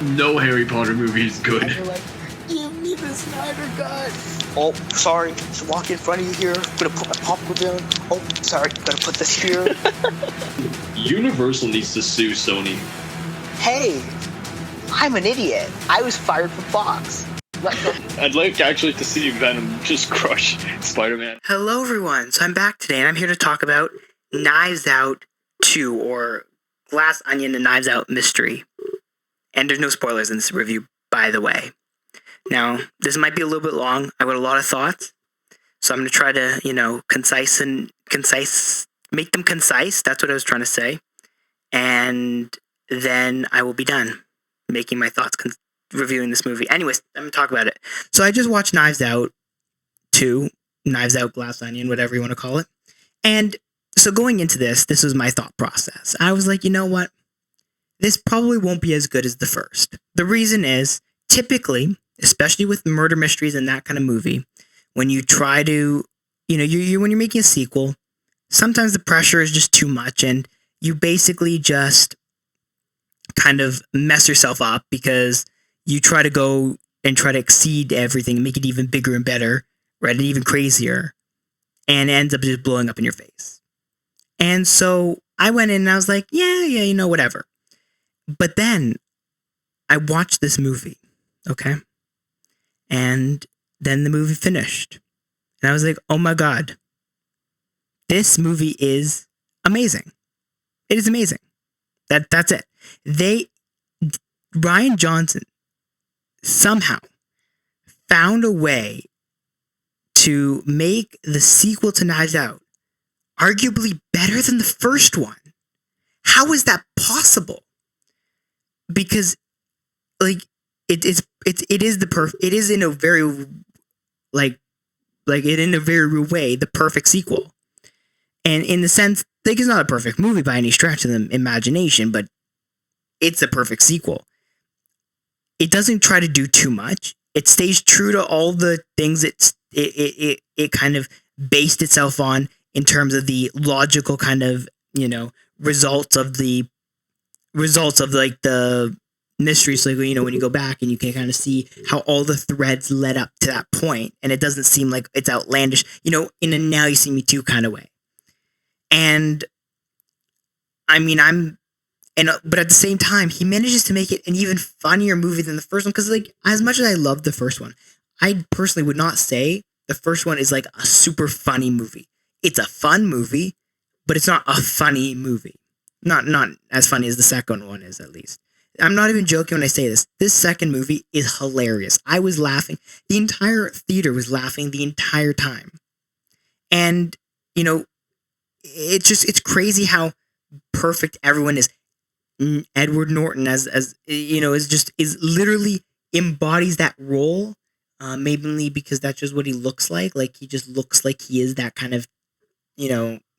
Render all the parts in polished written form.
No Harry Potter movie is good. And you're like, give me the Snyder Cut. Oh, sorry, just walk in front of you here. I'm gonna put my popcorn down. Oh, sorry, gotta put this here. Universal needs to sue Sony. Hey, I'm an idiot. I was fired from Fox. I'd like actually to see Venom just crush Spider-Man. Hello everyone, so I'm back today and I'm here to talk about Knives Out 2, or Glass Onion and Knives Out Mystery. And there's no spoilers in this review, by the way. Now, this might be a little bit long. I got a lot of thoughts, so I'm going to try to, make them concise. That's what I was trying to say. And then I will be done making my thoughts, reviewing this movie. Anyways, I'm going to talk about it. So I just watched Knives Out 2, Knives Out, Glass Onion, whatever you want to call it. And so going into this was my thought process. I was like, you know what? This probably won't be as good as the first. The reason is, typically, especially with murder mysteries and that kind of movie, when you try to, when you're making a sequel, sometimes the pressure is just too much and you basically just kind of mess yourself up because you try to go and try to exceed everything and make it even bigger and better, right, and even crazier, and it ends up just blowing up in your face. And so I went in and I was like, yeah, whatever. But then I watched this movie, okay? And then the movie finished. And I was like, oh my God, this movie is amazing. It is amazing. That's it. Rian Johnson somehow found a way to make the sequel to Knives Out arguably better than the first one. How is that possible? Because it is in a very in a very real way the perfect sequel. And in the sense, it's not a perfect movie by any stretch of the imagination, but it's a perfect sequel. It doesn't try to do too much. It stays true to all the things it kind of based itself on in terms of the logical kind of, results of the mystery. So, when you go back and you can kind of see how all the threads led up to that point, and it doesn't seem like it's outlandish, in a Now You See Me Too kind of way. And I mean, but at the same time, he manages to make it an even funnier movie than the first one. Because as much as I loved the first one, I personally would not say the first one is like a super funny movie. It's a fun movie, but it's not a funny movie. Not as funny as the second one is, at least. I'm not even joking when I say this. This second movie is hilarious. I was laughing. The entire theater was laughing the entire time. And, it's crazy how perfect everyone is. Edward Norton is literally embodies that role, mainly because that's just what he looks like. Like, he just looks like he is that kind of,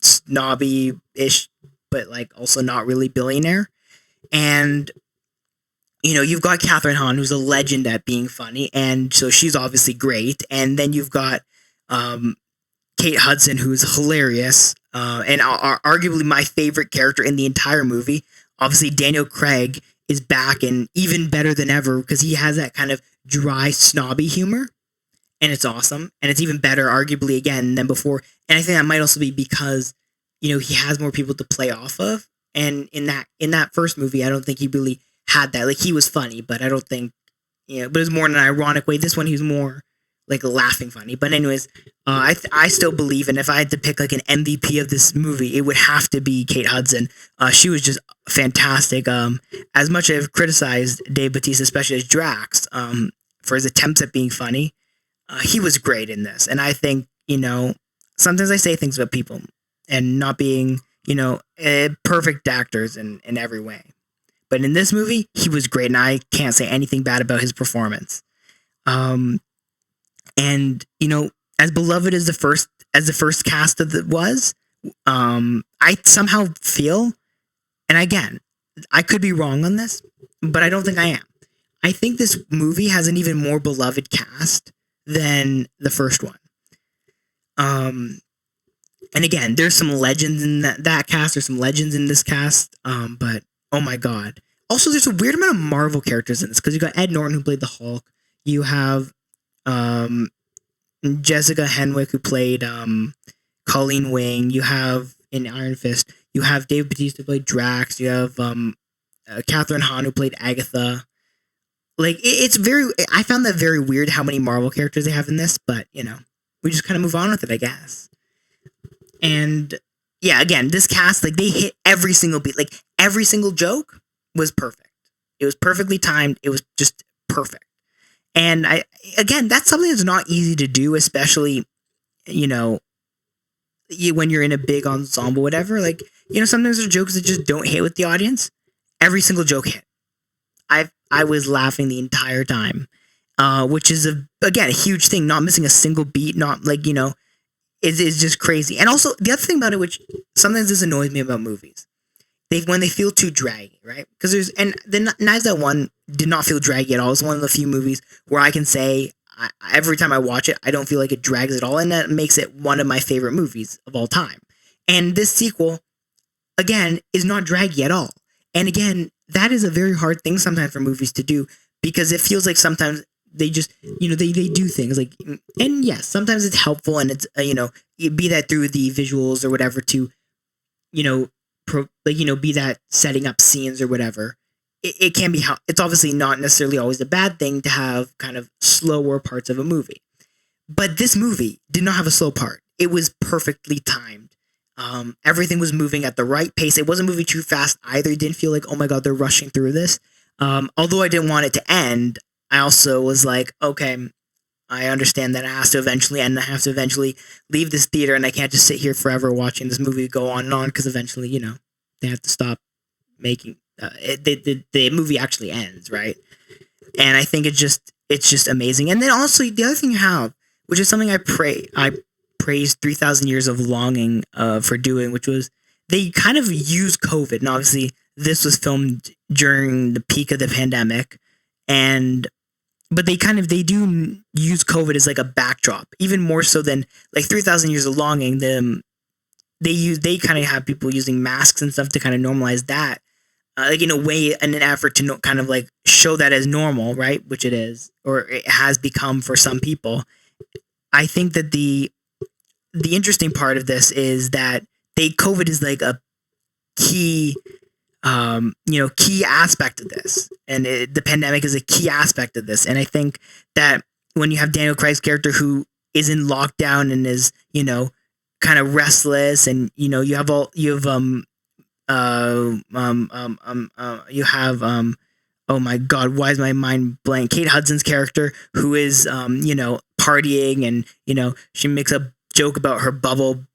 snobby-ish, but also not really billionaire. And, you've got Catherine Hahn, who's a legend at being funny, and so she's obviously great. And then you've got Kate Hudson, who's hilarious, and arguably my favorite character in the entire movie. Obviously, Daniel Craig is back and even better than ever because he has that kind of dry, snobby humor, and it's awesome. And it's even better, arguably, again, than before. And I think that might also be because, he has more people to play off of. And in that first movie, I don't think he really had that. He was funny, but I don't think, but it was more in an ironic way. This one, he was more laughing funny. But anyways, I still believe, and if I had to pick an MVP of this movie, it would have to be Kate Hudson. She was just fantastic. As much as I've criticized Dave Bautista, especially as Drax, for his attempts at being funny, he was great in this. And I think, sometimes I say things about people and not being, perfect actors in every way. But in this movie, he was great, and I can't say anything bad about his performance. And as beloved as the first cast was, I somehow feel, and again, I could be wrong on this, but I don't think I am. I think this movie has an even more beloved cast than the first one. And again, there's some legends in that cast. There's some legends in this cast. But oh my God, Also, there's a weird amount of Marvel characters in this because you got Ed Norton who played the Hulk. You have um, Jessica Henwick who played Colleen Wing. You have in Iron Fist. You have Dave Bautista who played Drax. You have Catherine Hahn who played Agatha. Like it's very. I found that very weird how many Marvel characters they have in this, but we just kind of move on with it, I guess. And yeah, again, this cast, like they hit every single beat, like every single joke was perfect. It was perfectly timed. It was just perfect. And that's something that's not easy to do, especially, when you're in a big ensemble, whatever. Like, sometimes there's jokes that just don't hit with the audience. Every single joke hit. I was laughing the entire time, which is a huge thing. Not missing a single beat. Not like is just crazy. And also the other thing about it, which sometimes this annoys me about movies, when they feel too draggy, right? Because the Knives Out one did not feel draggy at all. It's one of the few movies where I can say every time I watch it, I don't feel like it drags at all, and that makes it one of my favorite movies of all time. And this sequel, again, is not draggy at all. And again, that is a very hard thing sometimes for movies to do, because it feels like sometimes they just, they do things like, and yes, sometimes it's helpful, and it's, be that through the visuals or whatever to, be that setting up scenes or whatever. It can be it's obviously not necessarily always a bad thing to have kind of slower parts of a movie. But this movie did not have a slow part. It was perfectly timed. Everything was moving at the right pace. It wasn't moving too fast either. It didn't feel like, oh my God, they're rushing through this. Although I didn't want it to end, I also was like, okay, I understand that it has to eventually end. I have to eventually leave this theater, and I can't just sit here forever watching this movie go on and on, because eventually, they have to stop making the movie actually ends, right? And I think it's just amazing. And then also the other thing you have, which is something I praised 3,000 Years of Longing for doing, which was they kind of use COVID, and obviously this was filmed during the peak of the pandemic, but they do use COVID as like a backdrop, even more so than like 3,000 Years of Longing. They kind of have people using masks and stuff to kind of normalize that, like in a way, in an effort to kind of like show that as normal, right? Which it is, or it has become for some people. I think that the interesting part of this is that COVID is like a key, key aspect of this, and the pandemic is a key aspect of this. And I think that when you have Daniel Craig's character who is in lockdown and is, kind of restless, and you have oh my God, why is my mind blank? Kate Hudson's character, who is partying, and she makes a joke about her bubble,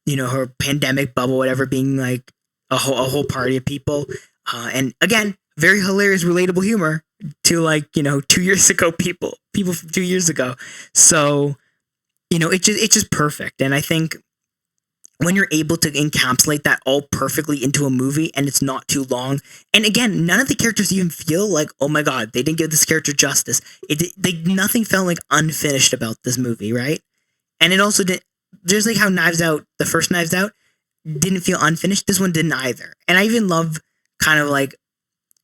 her pandemic bubble, whatever, being like a whole party of people, and again, very hilarious, relatable humor to 2 years ago people from 2 years ago. So it's just perfect. And I think when you're able to encapsulate that all perfectly into a movie, and it's not too long, and again, none of the characters even feel like, oh my God, they didn't give this character justice. Nothing felt like unfinished about this movie, right? And it also did, just like how Knives Out, the first Knives Out, didn't feel unfinished, this one didn't either. And I even love kind of like,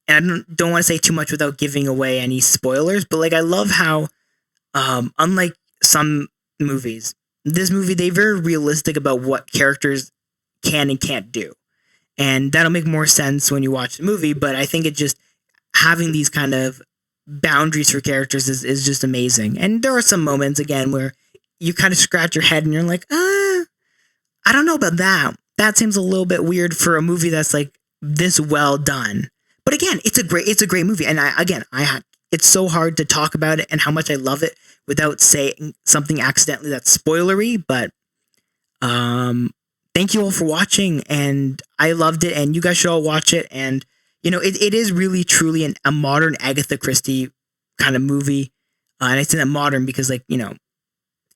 and I don't want to say too much without giving away any spoilers, but like I love how, unlike some movies, this movie, they're very realistic about what characters can and can't do. And that'll make more sense when you watch the movie, but I think it just, having these kind of boundaries for characters is just amazing. And there are some moments, again, where you kind of scratch your head and you're like, I don't know about that. That seems a little bit weird for a movie that's like this well done. But again, it's a great movie. And it's so hard to talk about it and how much I love it without saying something accidentally that's spoilery. But thank you all for watching, and I loved it, and you guys should all watch it. And it is really truly a modern Agatha Christie kind of movie, and I say that modern because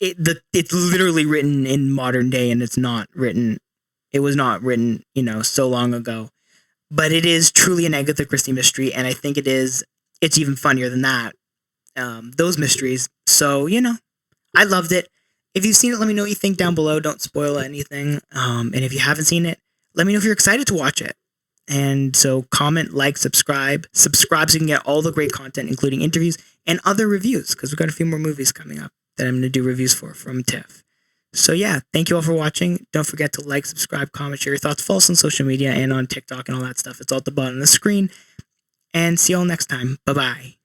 it's literally written in modern day, and it was not written so long ago. But it is truly an Agatha Christie mystery, and I think it's even funnier than that, those mysteries. So, I loved it. If you've seen it, let me know what you think down below. Don't spoil anything. And if you haven't seen it, let me know if you're excited to watch it. And so comment, like, subscribe so you can get all the great content, including interviews and other reviews, because we've got a few more movies coming up that I'm going to do reviews for from TIFF. So yeah, thank you all for watching. Don't forget to like, subscribe, comment, share your thoughts, follow us on social media and on TikTok and all that stuff. It's all at the bottom of the screen. And see you all next time. Bye-bye.